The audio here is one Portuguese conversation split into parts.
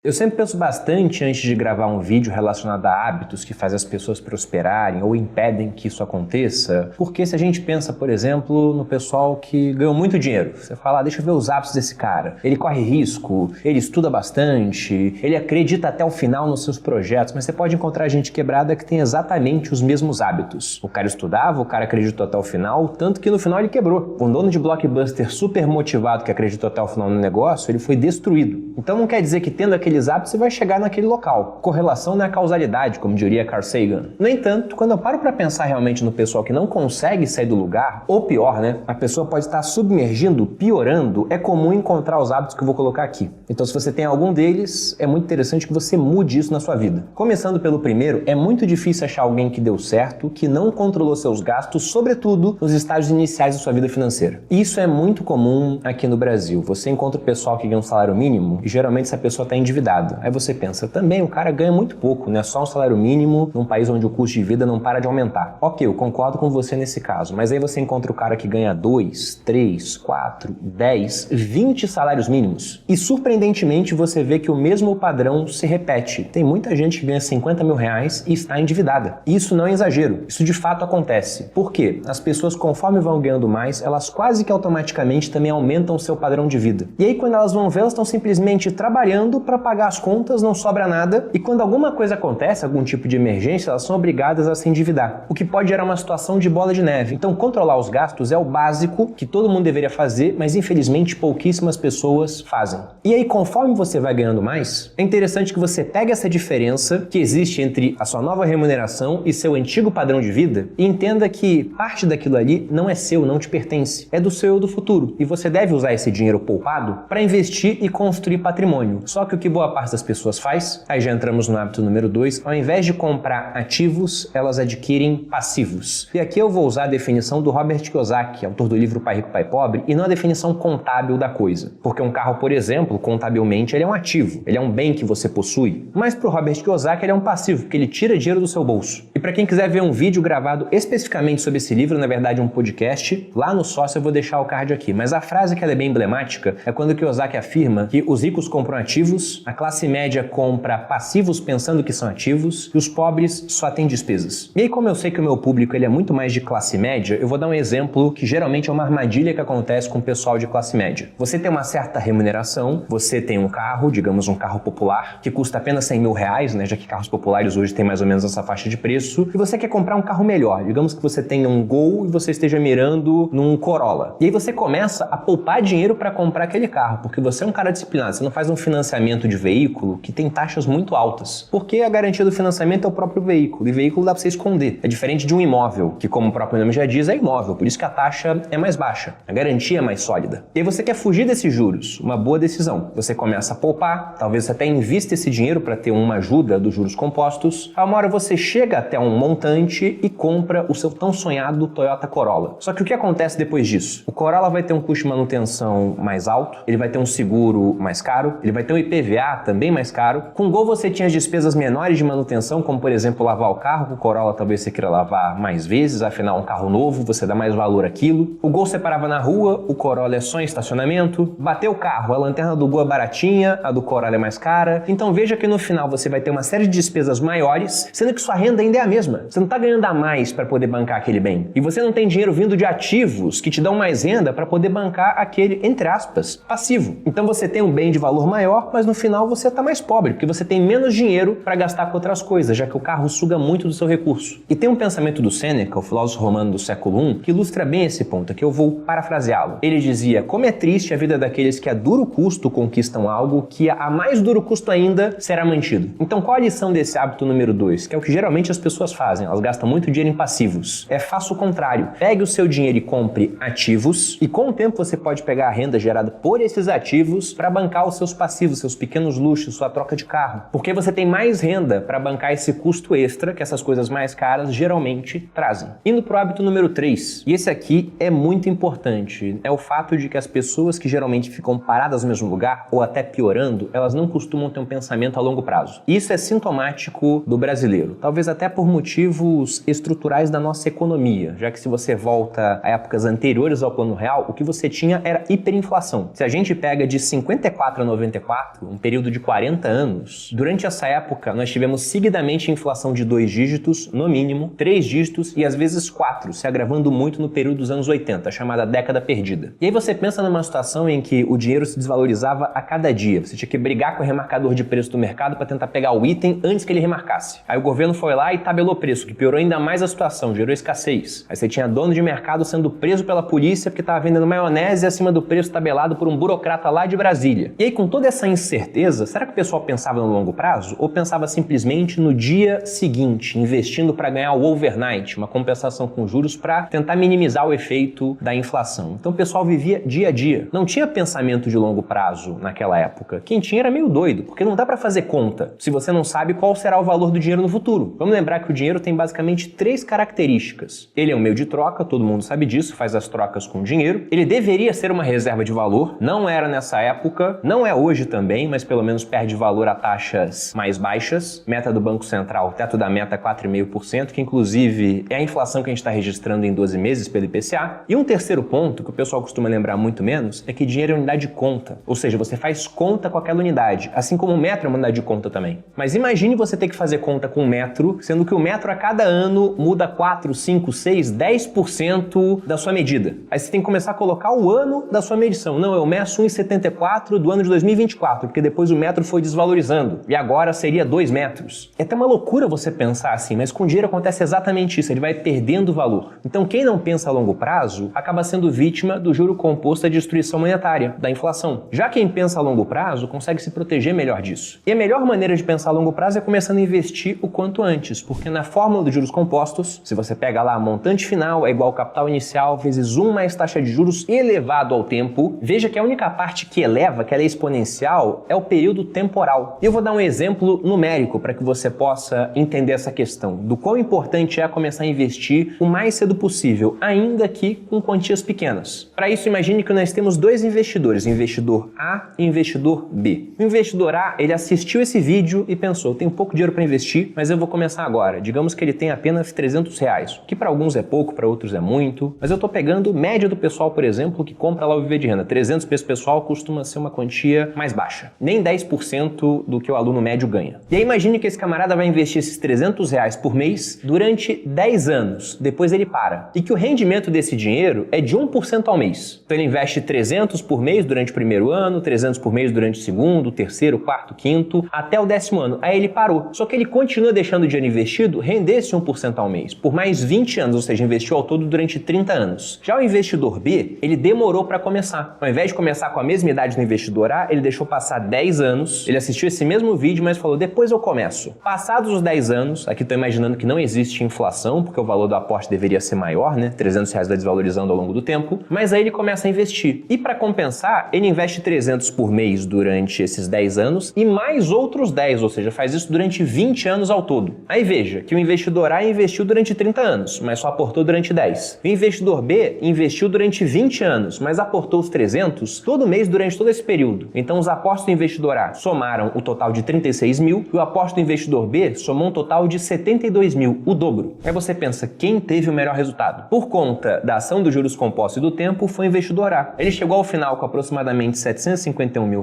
Eu sempre penso bastante antes de gravar um vídeo relacionado a hábitos que fazem as pessoas prosperarem ou impedem que isso aconteça, porque se a gente pensa, por exemplo, no pessoal que ganhou muito dinheiro, você fala, deixa eu ver os hábitos desse cara, ele corre risco, ele estuda bastante, ele acredita até o final nos seus projetos, mas você pode encontrar gente quebrada que tem exatamente os mesmos hábitos. O cara estudava, o cara acreditou até o final, tanto que no final ele quebrou. Um dono de blockbuster super motivado que acreditou até o final no negócio, ele foi destruído. Então não quer dizer que tendo aqueles hábitos você vai chegar naquele local. Correlação não é causalidade, como diria Carl Sagan. No entanto, quando eu paro para pensar realmente no pessoal que não consegue sair do lugar, ou pior, a pessoa pode estar submergindo, piorando, é comum encontrar os hábitos que eu vou colocar aqui. Então se você tem algum deles, é muito interessante que você mude isso na sua vida. Começando pelo primeiro, é muito difícil achar alguém que deu certo, que não controlou seus gastos, sobretudo nos estágios iniciais da sua vida financeira. Isso é muito comum aqui no Brasil. Você encontra o pessoal que ganha um salário mínimo e geralmente essa pessoa está endividada. Aí você pensa, também o cara ganha muito pouco, né? Só um salário mínimo num país onde o custo de vida não para de aumentar. Ok, eu concordo com você nesse caso, mas aí você encontra o cara que ganha 2, 3, 4, 10, 20 salários mínimos. E surpreendentemente você vê que o mesmo padrão se repete. Tem muita gente que ganha 50 mil reais e está endividada. Isso não é exagero, isso de fato acontece. Por quê? As pessoas, conforme vão ganhando mais, elas quase que automaticamente também aumentam o seu padrão de vida. E aí quando elas vão ver, elas estão simplesmente trabalhando para pagar as contas, não sobra nada, e quando alguma coisa acontece, algum tipo de emergência, elas são obrigadas a se endividar, o que pode gerar uma situação de bola de neve. Então controlar os gastos é o básico que todo mundo deveria fazer, mas infelizmente pouquíssimas pessoas fazem. E aí conforme você vai ganhando mais, é interessante que você pegue essa diferença que existe entre a sua nova remuneração e seu antigo padrão de vida e entenda que parte daquilo ali não é seu, não te pertence, é do seu ou do futuro, e você deve usar esse dinheiro poupado para investir e construir patrimônio. Só que o que boa parte das pessoas faz, aí já entramos no hábito número 2, ao invés de comprar ativos, elas adquirem passivos. E aqui eu vou usar a definição do Robert Kiyosaki, autor do livro Pai Rico, Pai Pobre, e não a definição contábil da coisa. Porque um carro, por exemplo, contabilmente, ele é um ativo, ele é um bem que você possui. Mas para o Robert Kiyosaki ele é um passivo, porque ele tira dinheiro do seu bolso. E para quem quiser ver um vídeo gravado especificamente sobre esse livro, na verdade um podcast, lá no sócio eu vou deixar o card aqui. Mas a frase que ela é bem emblemática é quando o Kiyosaki afirma que os ricos compram ativos, a classe média compra passivos pensando que são ativos e os pobres só têm despesas. E aí, como eu sei que o meu público ele é muito mais de classe média, eu vou dar um exemplo que geralmente é uma armadilha que acontece com o pessoal de classe média. Você tem uma certa remuneração, você tem um carro, digamos um carro popular, que custa apenas 100 mil reais, já que carros populares hoje têm mais ou menos essa faixa de preço, e você quer comprar um carro melhor, digamos que você tenha um Gol e você esteja mirando num Corolla. E aí você começa a poupar dinheiro para comprar aquele carro, porque você é um cara disciplinado, você não faz um financiamento de veículo que tem taxas muito altas, porque a garantia do financiamento é o próprio veículo, e veículo dá para você esconder. É diferente de um imóvel, que como o próprio nome já diz, é imóvel, por isso que a taxa é mais baixa, a garantia é mais sólida. E aí você quer fugir desses juros, uma boa decisão. Você começa a poupar, talvez você até invista esse dinheiro para ter uma ajuda dos juros compostos, a uma hora você chega até um montante e compra o seu tão sonhado Toyota Corolla. Só que o que acontece depois disso? O Corolla vai ter um custo de manutenção mais alto, ele vai ter um seguro mais caro, ele vai ter um IPVA também mais caro. Com o Gol você tinha as despesas menores de manutenção, como por exemplo lavar o carro, com o Corolla talvez você queira lavar mais vezes, afinal um carro novo, você dá mais valor àquilo. O Gol você parava na rua, o Corolla é só em estacionamento. Bateu o carro, a lanterna do Gol é baratinha, a do Corolla é mais cara. Então veja que no final você vai ter uma série de despesas maiores, sendo que sua renda ainda é a mesma. Você não está ganhando a mais para poder bancar aquele bem. E você não tem dinheiro vindo de ativos que te dão mais renda para poder bancar aquele, entre aspas, passivo. Então você tem um bem de valor maior, mas no final você está mais pobre, porque você tem menos dinheiro para gastar com outras coisas, já que o carro suga muito do seu recurso. E tem um pensamento do Sêneca, o filósofo romano do século I, que ilustra bem esse ponto, que eu vou parafraseá-lo. Ele dizia, como é triste a vida daqueles que a duro custo conquistam algo que a mais duro custo ainda será mantido. Então qual a lição desse hábito número 2? Que é o que geralmente as pessoas fazem, elas gastam muito dinheiro em passivos. Faça o contrário, pegue o seu dinheiro e compre ativos, e com o tempo você pode pegar a renda gerada por esses ativos para bancar os seus passivos, seus pequenos luxos, sua troca de carro. Porque você tem mais renda para bancar esse custo extra que essas coisas mais caras geralmente trazem. Indo pro hábito número 3, e esse aqui é muito importante, é o fato de que as pessoas que geralmente ficam paradas no mesmo lugar, ou até piorando, elas não costumam ter um pensamento a longo prazo. Isso é sintomático do brasileiro, talvez até por motivos estruturais da nossa economia, já que se você volta a épocas anteriores ao Plano Real, o que você tinha era hiperinflação. Se a gente pega de 54 a 94, um período de 40 anos, durante essa época nós tivemos seguidamente inflação de 2 dígitos, no mínimo, 3 dígitos e às vezes 4, se agravando muito no período dos anos 80, a chamada década perdida. E aí você pensa numa situação em que o dinheiro se desvalorizava a cada dia, você tinha que brigar com o remarcador de preço do mercado para tentar pegar o item antes que ele remarcasse. Aí o governo foi lá e tabelou preço, que piorou ainda mais a situação, gerou escassez. Aí você tinha dono de mercado sendo preso pela polícia porque estava vendendo maionese acima do preço tabelado por um burocrata lá de Brasília. E aí, com toda essa incerteza, será que o pessoal pensava no longo prazo ou pensava simplesmente no dia seguinte, investindo para ganhar o overnight, uma compensação com juros para tentar minimizar o efeito da inflação? Então o pessoal vivia dia a dia. Não tinha pensamento de longo prazo naquela época. Quem tinha era meio doido, porque não dá para fazer conta se você não sabe qual será o valor do dinheiro no futuro. Vamos lembrar que o dinheiro tem basicamente 3 características. Ele é um meio de troca, todo mundo sabe disso, faz as trocas com dinheiro. Ele deveria ser uma reserva de valor, não era nessa época, não é hoje também, mas pelo menos perde valor a taxas mais baixas. Meta do Banco Central, teto da meta 4,5%, que inclusive é a inflação que a gente está registrando em 12 meses pelo IPCA. E um terceiro ponto, que o pessoal costuma lembrar muito menos, é que dinheiro é unidade de conta, ou seja, você faz conta com aquela unidade, assim como o metro é uma unidade de conta também. Mas imagine você ter que fazer conta com um metro, sendo que o metro a cada ano muda 4, 5, 6, 10% da sua medida. Aí você tem que começar a colocar o ano da sua medição. Não, eu meço 1,74 do ano de 2024, porque depois o metro foi desvalorizando e agora seria 2 metros. É até uma loucura você pensar assim, mas com o dinheiro acontece exatamente isso, ele vai perdendo valor. Então quem não pensa a longo prazo acaba sendo vítima do juro composto da destruição monetária, da inflação. Já quem pensa a longo prazo consegue se proteger melhor disso. E a melhor maneira de pensar a longo prazo é começando a investir o quanto antes, porque na fórmula dos juros compostos, se você pega lá montante final é igual ao capital inicial vezes 1 mais taxa de juros elevado ao tempo, veja que a única parte que eleva, que ela é exponencial, é o período temporal. E eu vou dar um exemplo numérico para que você possa entender essa questão, do quão importante é começar a investir o mais cedo possível, ainda que com quantias pequenas. Para isso, imagine que nós temos 2 investidores, investidor A e investidor B. O investidor A, ele assistiu esse vídeo e pensou, tenho pouco dinheiro para investir, mas eu vou começar agora. Digamos que ele tem apenas R$300, que para alguns é pouco, para outros é muito, mas eu estou pegando média do pessoal, por exemplo, que compra lá o Viver de Renda. 300 pesos pessoal costuma ser uma quantia mais baixa. Nem 10% do que o aluno médio ganha. E aí imagine que esse camarada vai investir esses R$300 por mês durante 10 anos. Depois ele para. E que o rendimento desse dinheiro é de 1% ao mês. Então ele investe 300 por mês durante o primeiro ano, 300 por mês durante o segundo, terceiro, quarto, quinto, até o 10º ano. Aí ele parou. Só que ele continua deixando o dinheiro investido render esse 1% ao mês por mais 20 anos, ou seja, investiu ao todo durante 30 anos. Já o investidor B, ele demorou para começar. Ao invés de começar com a mesma idade do investidor A, ele deixou passar 10 anos, ele assistiu esse mesmo vídeo, mas falou, depois eu começo. Passados os 10 anos, aqui estou imaginando que não existe inflação, porque o valor do aporte deveria ser maior, né? R$300 vai desvalorizando ao longo do tempo, mas aí ele começa a investir. E para compensar, ele investe 300 por mês durante esses 10 anos e mais outros 10, ou seja, faz isso durante 20 anos ao todo. Aí veja que o investidor A investiu durante 30 anos, mas só aportou durante 10. O investidor B investiu durante 20 anos, mas aportou os 300 todo mês durante todo esse período. Então os aportes do investidor A somaram o total de 36 mil e o aporte do investidor B somou um total de 72 mil, o dobro. Aí você pensa, quem teve o melhor resultado? Por conta da ação dos juros compostos e do tempo, foi o investidor A. Ele chegou ao final com aproximadamente R$751 mil,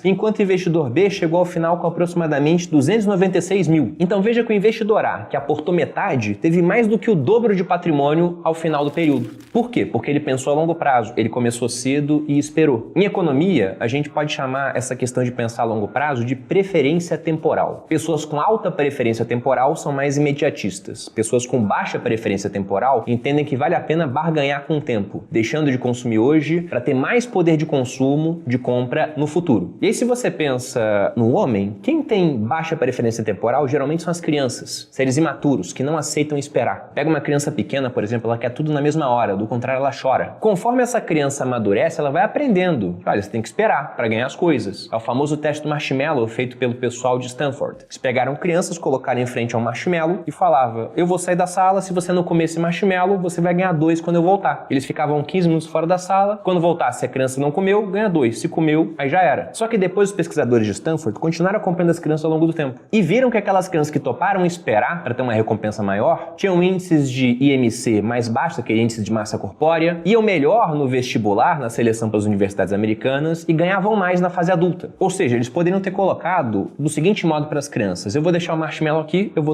enquanto o investidor B chegou ao final com aproximadamente R$296 mil. Então veja que o investidor A, que aportou metade, teve mais do que o dobro de patrimônio ao final do período. Por quê? Porque ele pensou a longo prazo, ele começou cedo e esperou. Em economia, a gente pode chamar essa questão de pensar a longo prazo de preferência temporal. Pessoas com alta preferência temporal são mais imediatistas. Pessoas com baixa preferência temporal entendem que vale a pena barganhar com o tempo, deixando de consumir hoje para ter mais poder de consumo, de compra no futuro. E aí, se você pensa no homem, quem tem baixa preferência temporal geralmente são as crianças, seres imaturos, que não aceitam esperar. Pega uma criança pequena, por exemplo, ela quer tudo na mesma hora, do contrário ela chora. Conforme essa criança amadurece, ela vai aprendendo. Olha, você tem que esperar para ganhar as coisas. É o famoso teste do marshmallow feito pelo pessoal de Stanford. Eles pegaram crianças, colocaram em frente a um marshmallow e falava, eu vou sair da sala, se você não comer esse marshmallow, você vai ganhar 2 quando eu voltar. Eles ficavam 15 minutos fora da sala, quando voltasse, se a criança não comeu, ganha 2. Se comeu, aí já era. Só que depois os pesquisadores de Stanford continuaram acompanhando as crianças ao longo do tempo e viram que aquelas crianças que toparam esperar estudar para ter uma recompensa maior, tinham índices de IMC mais baixos, aquele índice de massa corpórea, iam melhor no vestibular, na seleção para as universidades americanas e ganhavam mais na fase adulta. Ou seja, eles poderiam ter colocado do seguinte modo para as crianças: eu vou deixar o marshmallow aqui, eu vou